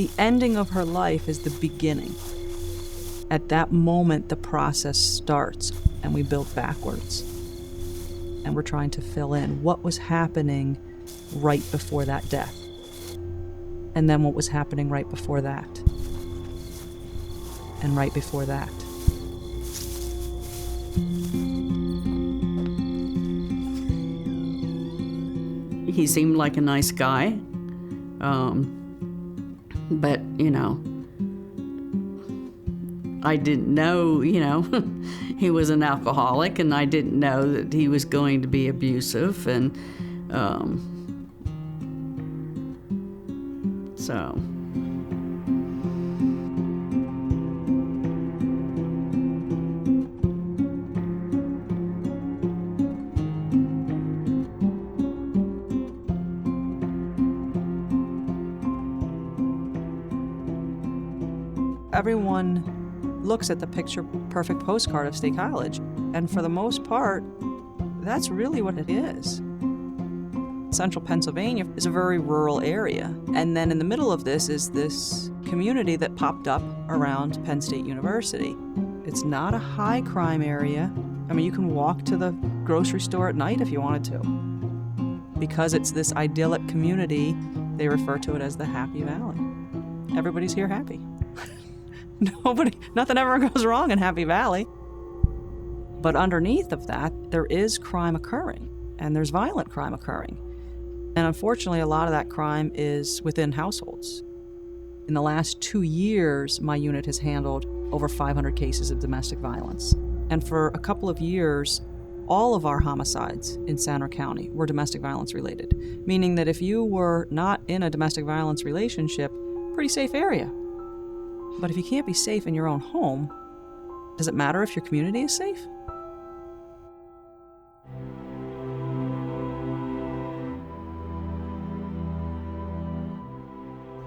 The ending of her life is the beginning. At that moment, the process starts, and we build backwards. And we're trying to fill in what was happening right before that death. And then what was happening right before that. And right before that. He seemed like a nice guy. But, I didn't know, he was an alcoholic, and I didn't know that he was going to be abusive, and so. Everyone looks at the picture-perfect postcard of State College, and for the most part, that's really what it is. Central Pennsylvania is a very rural area, and then in the middle of this is this community that popped up around Penn State University. It's not a high crime area. I mean, you can walk to the grocery store at night if you wanted to. Because it's this idyllic community, they refer to it as the Happy Valley. Everybody's here happy. Nothing ever goes wrong in Happy Valley. But underneath of that, there is crime occurring, and there's violent crime occurring. And unfortunately, a lot of that crime is within households. In the last 2 years, my unit has handled over 500 cases of domestic violence. And for a couple of years, all of our homicides in Sandra County were domestic violence related, meaning that if you were not in a domestic violence relationship, pretty safe area. But if you can't be safe in your own home, does it matter if your community is safe?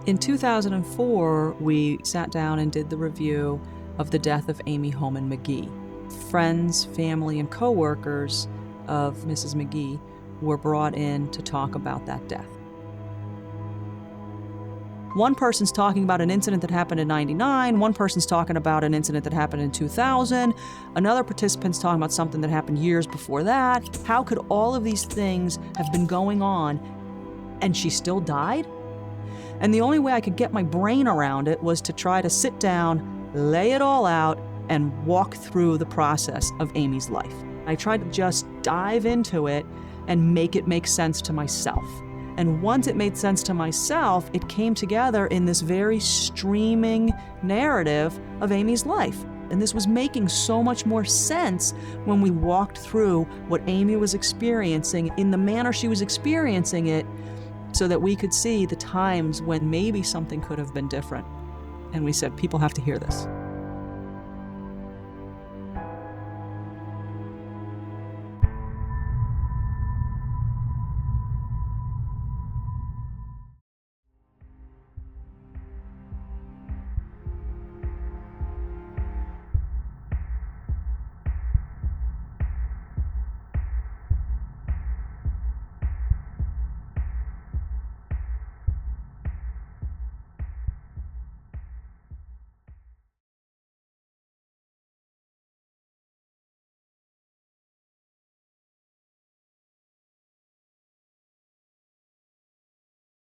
In 2004, we sat down and did the review of the death of Amy Homan McGee. Friends, family, and coworkers of Mrs. McGee were brought in to talk about that death. One person's talking about an incident that happened in '99, one person's talking about an incident that happened in 2000, another participant's talking about something that happened years before that. How could all of these things have been going on and she still died? And the only way I could get my brain around it was to try to sit down, lay it all out, and walk through the process of Amy's life. I tried to just dive into it and make it make sense to myself. And once it made sense to myself, it came together in this very streaming narrative of Amy's life. And this was making so much more sense when we walked through what Amy was experiencing in the manner she was experiencing it, so that we could see the times when maybe something could have been different. And we said, people have to hear this.